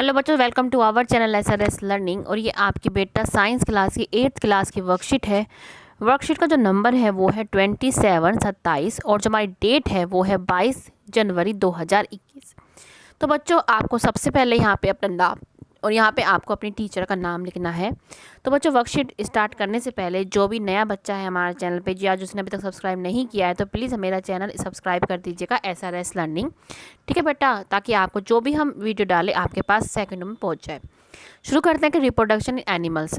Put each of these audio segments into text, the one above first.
Hello बच्चों, welcome to our channel SRS learning. और ये आपकी बेटा साइंस क्लास की 8th क्लास की वर्कशीट है। वर्कशीट का जो नंबर है वो है 2727 और जो हमारी डेट है वो है 22 जनवरी 2021। तो बच्चों, आपको सबसे पहले यहाँ पे अपना नाम और यहाँ पे आपको अपनी टीचर का नाम लिखना है। तो बच्चों, वर्कशीट स्टार्ट करने से पहले जो भी नया बच्चा है हमारे चैनल पे या जिसने अभी तक सब्सक्राइब नहीं किया है तो प्लीज़ मेरा चैनल सब्सक्राइब कर दीजिएगा, एसआरएस लर्निंग। ठीक है बेटा, ताकि आपको जो भी हम वीडियो डालें आपके पास सेकंड में पहुँच जाए। शुरू करते हैं कि रिप्रोडक्शन इन एनिमल्स।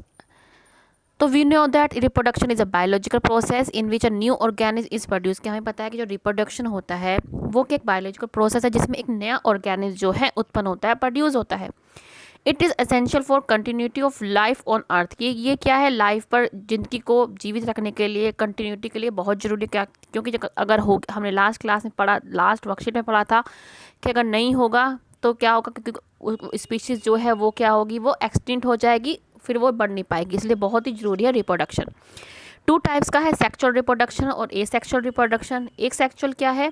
तो we know that reproduction is a biological process in which a new organism is produce. कि हमें पता है कि जो रिप्रोडक्शन होता है वो एक बायोलॉजिकल प्रोसेस है जिसमें एक नया ऑर्गेनिज्म जो है उत्पन्न होता है, प्रोड्यूस होता है। It is essential for continuity of life on earth. ये क्या है, लाइफ पर जिंदगी को जीवित रखने के लिए, कंटिन्यूटी के लिए बहुत ज़रूरी। क्या, क्योंकि अगर हो, हमने लास्ट क्लास में पढ़ा, लास्ट वर्कशीट में पढ़ा था कि अगर नहीं होगा तो क्या होगा, क्योंकि स्पीशीज़ जो है वो क्या होगी, वो एक्सटिंक्ट हो जाएगी, फिर वो बढ़ नहीं पाएगी। इसलिए बहुत ही ज़रूरी है रिप्रोडक्शन। 2 टाइप्स का है, सेक्सुअल रिप्रोडक्शन और एसेक्सुअल रिप्रोडक्शन। एक सेक्सुअल क्या है,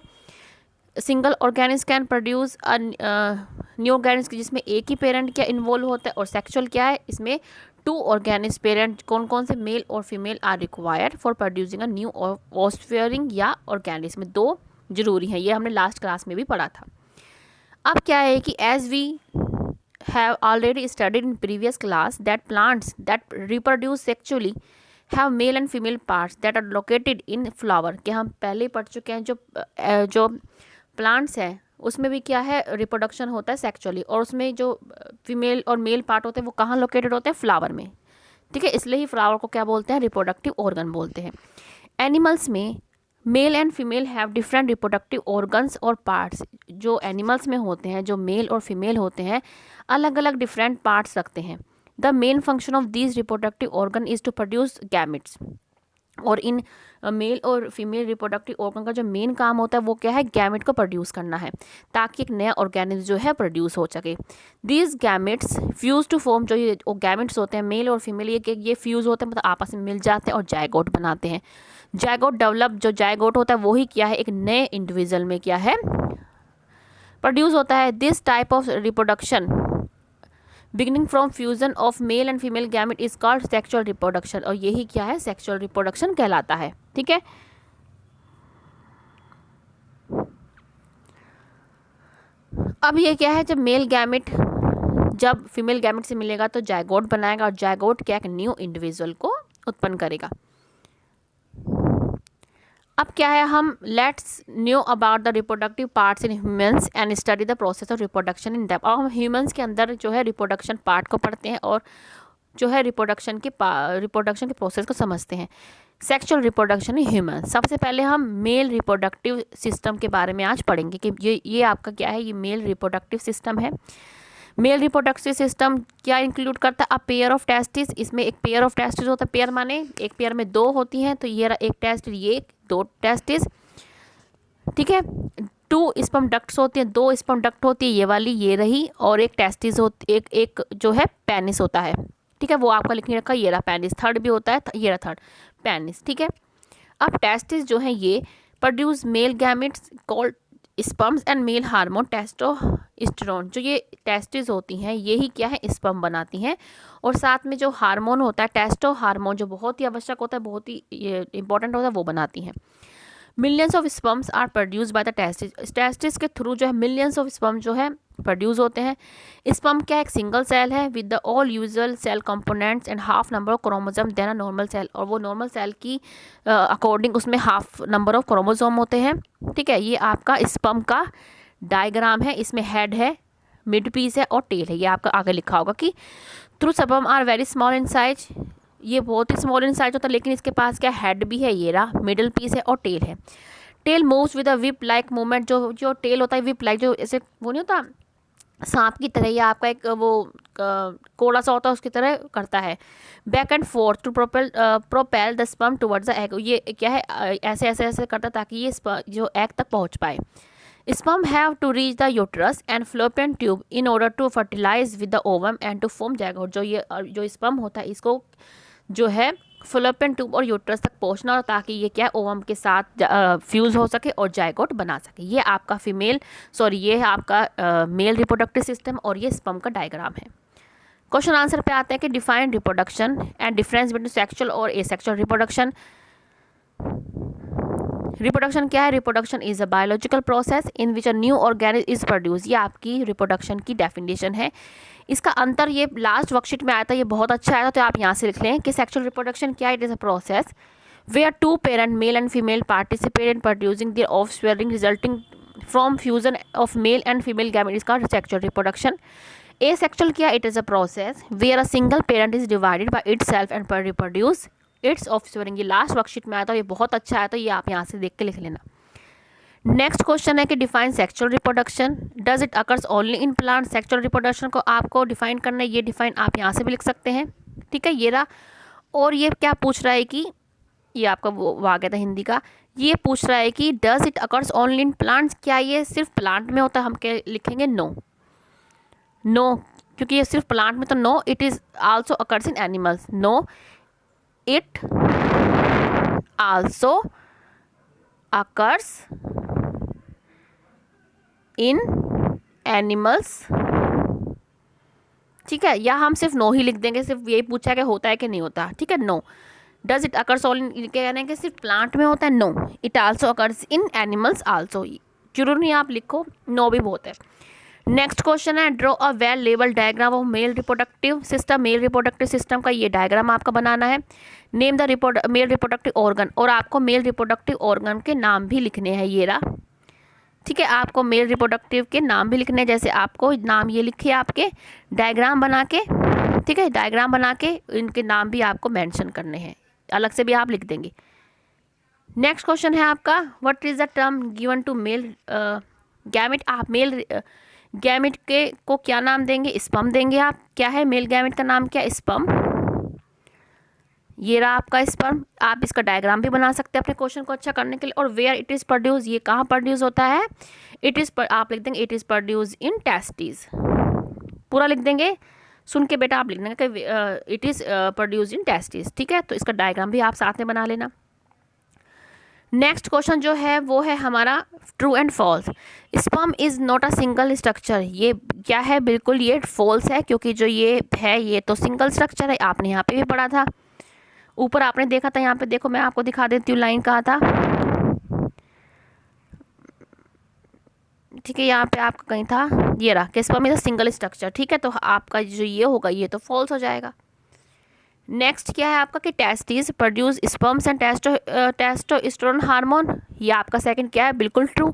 single organism can produce new organism जिसमें एक ही पेरेंट क्या इन्वॉल्व होता है। और सेक्सुअल क्या है, इसमें 2 ऑर्गेनिज्म पेरेंट कौन कौन से, मेल और female are required for producing a new offspring या ऑर्गेनिज्म। 2 जरूरी है, ये हमने लास्ट क्लास में भी पढ़ा था। अब क्या है कि as we have already studied in previous class that plants that reproduce sexually have male and female parts that are located in flower। कि हम पहले ही पढ़ चुके हैं, जो प्लांट्स हैं उसमें भी क्या है, रिप्रोडक्शन होता है सेक्चुअली, और उसमें जो फीमेल और मेल पार्ट होते हैं वो कहाँ लोकेटेड होते हैं, फ्लावर में। ठीक है, इसलिए ही फ्लावर को क्या बोलते हैं, रिप्रोडक्टिव ऑर्गन बोलते हैं। एनिमल्स में mail and female have different reproductive organs और पार्ट्स। जो एनिमल्स में होते हैं, जो मेल और फीमेल होते हैं, अलग अलग डिफरेंट पार्ट्स रखते हैं। The main function of these reproductive organ is to produce gametes. और इन मेल और फीमेल रिप्रोडक्टिव ऑर्गन का जो मेन काम होता है वो क्या है, गैमेट को प्रोड्यूस करना है, ताकि एक नया ऑर्गेनिज्म जो है प्रोड्यूस हो सके। These gametes fuse to form. जो ये गैमेट्स होते हैं मेल और फीमेल, ये फ्यूज होते हैं, मतलब आपस में मिल जाते हैं और जायगोट बनाते हैं। जायगोट डेवलप, जो जायगोट होता है वही क्या है, एक नए इंडिविजुअल में क्या है, प्रोड्यूस होता है। This type of reproduction beginning from fusion of male and female gamete is called sexual reproduction. और यही क्या है, सेक्सुअल रिप्रोडक्शन कहलाता है। ठीक है, अब ये क्या है, जब मेल गैमेट जब फीमेल गैमेट से मिलेगा तो जायगोट बनाएगा, और जायगोट क्या, एक न्यू इंडिविजुअल को उत्पन्न करेगा। अब क्या है, हम let's knew about the reproductive parts in humans and study the process of reproduction in depth. और हम ह्यूमंस के अंदर जो है रिप्रोडक्शन पार्ट को पढ़ते हैं और जो है रिप्रोडक्शन के प्रोसेस को समझते हैं। Sexual reproduction in human. सबसे पहले हम मेल रिप्रोडक्टिव सिस्टम के बारे में आज पढ़ेंगे कि ये आपका क्या है, ये मेल रिप्रोडक्टिव सिस्टम है। मेल रिप्रोडक्टिव सिस्टम क्या इंक्लूड करता है, अ पेयर ऑफ टेस्टिस। इसमें एक पेयर ऑफ टेस्टिस होता है, पेयर माने एक पेयर में 2 होती हैं, तो ये एक टेस्ट, ये 2 टेस्टिस। ठीक है, 2 स्पर्म डक्ट्स होती हैं, 2 स्पर्म डक्ट होती है, ये वाली ये रही, और एक टेस्टिस होती, एक जो है पेनिस होता है। ठीक है, वो आपका लिखने रखा, ये रहा पेनिस। थर्ड भी होता है, ये रहा थर्ड पेनिस। ठीक है, अब टेस्टिस जो है ये produce male gametes called sperms and male hormone testosterone. जो ये टेस्टिस होती हैं यही क्या है, स्पर्म बनाती हैं, और साथ में जो हार्मोन होता है टेस्टो हार्मोन, जो बहुत ही आवश्यक होता है, बहुत ही इंपॉर्टेंट होता है, वो बनाती हैं। Millions of sperms are produce by the testis. Testis के थ्रू जो है मिलियंस ऑफ स्पर्म जो है प्रोड्यूस होते हैं। स्पर्म क्या, एक सिंगल सेल है with the all usual cell components and half number of chromosome than a normal cell. और वो नॉर्मल सेल की अकॉर्डिंग उसमें हाफ नंबर ऑफ क्रोमोसोम होते हैं। ठीक है, ये आपका स्पर्म का डायग्राम है। इसमें हेड है, मिड पीस है और टेल है। ये आपका आगे लिखा होगा कि through sperm are very small in size. ये बहुत ही स्मॉल इन साइज होता है, लेकिन इसके पास क्या, हेड भी है, ये रहा, मिडल पीस है और टेल है। Tail moves with a whip like movement. जो टेल होता है विप लाइक, जो ऐसे वो नहीं होता सांप की तरह, या आपका एक वो कोड़ा सा होता है उसकी तरह करता है। Back and forth to propel the sperm towards the egg. ये क्या है, ऐसे ऐसे ऐसे करता है ताकि ये जो एग तक पहुंच पाए। Sperm have to reach the uterus and fallopian tube in order to fertilize with the ovum and to form zygote. जो स्पर्म होता है इसको जो है फलोपियन ट्यूब और यूट्रस तक पहुंचना हो, ताकि ये क्या ओवम के साथ फ्यूज़ हो सके और जायगोट बना सके। ये आपका ये है आपका मेल रिप्रोडक्टिव सिस्टम और ये स्पर्म का डायग्राम है। क्वेश्चन आंसर पे आते हैं कि define reproduction and difference between sexual और एसेक्सुअल रिप्रोडक्शन। रिप्रोडक्शन क्या है? Reproduction is a biological process in which a new organism is produce. ये आपकी रिप्रोडक्शन की डेफिनेशन है। इसका अंतर ये लास्ट वर्कशीट में आया था, ये बहुत अच्छा आया था, तो आप यहाँ से लिख लें कि सेक्सुअल रिप्रोडक्शन क्या है? It is a process where two parent male and female participate in producing their offspring resulting from fusion of male and female gametes का सेक्सुअल रिप्रोडक्शन। एसेक्सुअल क्या? It is a process where a single parent is divided by itself and reproduce its offspring. ये last worksheet में आया था, ये बहुत अच्छा आया था, ये आप यहाँ से देख के लिख लेना। नेक्स्ट क्वेश्चन है कि define sexual reproduction. Does it occurs only in plant? Sexual reproduction को आपको डिफाइन करना है, ये डिफाइन आप यहाँ से भी लिख सकते हैं, ठीक है, ये रहा। और ये क्या पूछ रहा है कि ये आपका वो आ गया था हिंदी का, ये पूछ रहा है कि does it occurs only in plants? क्या ये सिर्फ प्लांट में होता है? हम क्या लिखेंगे? नो, नो, क्योंकि ये सिर्फ प्लांट में तो no, it is also occurs in animals. No, it also occurs in animals, ठीक है, या हम सिर्फ नो ही लिख देंगे, सिर्फ यही पूछा है कि होता है कि नहीं होता, ठीक है। No, does it occurs only, कह रहे हैं कि सिर्फ प्लांट में होता है? No, it also occurs in animals also. जरूर नहीं आप लिखो, नो भी बहुत है। नेक्स्ट क्वेश्चन है draw a well label diagram of male reproductive system. Male reproductive system का ये डायग्राम आपका बनाना है। Name the male reproductive organ, और आपको मेल रिप्रोडक्टिव ऑर्गन के नाम भी लिखने हैं, ये रहा, ठीक है। आपको मेल रिप्रोडक्टिव के नाम भी लिखने हैं, जैसे आपको नाम ये लिखे आपके डायग्राम बना के, ठीक है, डायग्राम बना के इनके नाम भी आपको मेंशन करने हैं, अलग से भी आप लिख देंगे। नेक्स्ट क्वेश्चन है आपका what is the term given to male gamete. आप मेल गैमेट के को क्या नाम देंगे? स्पर्म देंगे आप। क्या है मेल गैमेट का नाम? क्या? स्पर्म। ये रहा आपका स्पर्म। आप इसका डायग्राम भी बना सकते हैं अपने क्वेश्चन को अच्छा करने के लिए। और वेयर इट इज़ प्रोड्यूस, ये कहाँ प्रोड्यूस होता है? इट इज़ आप लिख देंगे it is produce in testis, पूरा लिख देंगे, सुन के बेटा आप लिख देंगे कि it is produce in testis, ठीक है। तो इसका डायग्राम भी आप साथ में बना लेना। नेक्स्ट क्वेश्चन जो है वो है हमारा true and false. Sperm is not a single structure. ये क्या है? बिल्कुल ये फॉल्स है, क्योंकि जो ये है ये तो सिंगल स्ट्रक्चर है। आपने यहाँ पे भी पढ़ा था, ऊपर आपने देखा था, यहाँ पे देखो मैं आपको दिखा देती हूँ, लाइन कहा था, ठीक है, यहाँ पे आपका कहीं था, ये रहा कि sperm is a single structure, ठीक है। तो आपका जो ये होगा ये तो फॉल्स हो जाएगा। नेक्स्ट क्या है आपका कि testis produce sperms and testosterone hormone. ये आपका सेकंड क्या है? बिल्कुल ट्रू।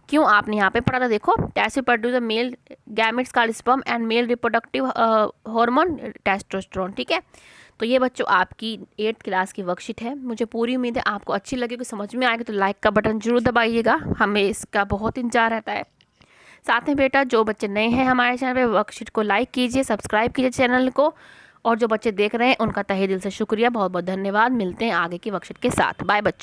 क्यों? आपने यहाँ पे पढ़ा था, देखो, testis produce male gametes called sperm and male reproductive hormone testosterone, ठीक है। तो ये बच्चों आपकी 8th क्लास की वर्कशीट है। मुझे पूरी उम्मीद है आपको अच्छी लगेगी, समझ में आएगी, तो लाइक का बटन जरूर दबाइएगा, हमें इसका बहुत इंतजार रहता है। साथ में बेटा जो बच्चे नए हैं हमारे चैनल पे, वर्कशीट को लाइक कीजिए, सब्सक्राइब कीजिए चैनल को, और जो बच्चे देख रहे हैं उनका तहे दिल से शुक्रिया, बहुत बहुत धन्यवाद। मिलते हैं आगे की वर्कशीट के साथ। बाय बच्चों।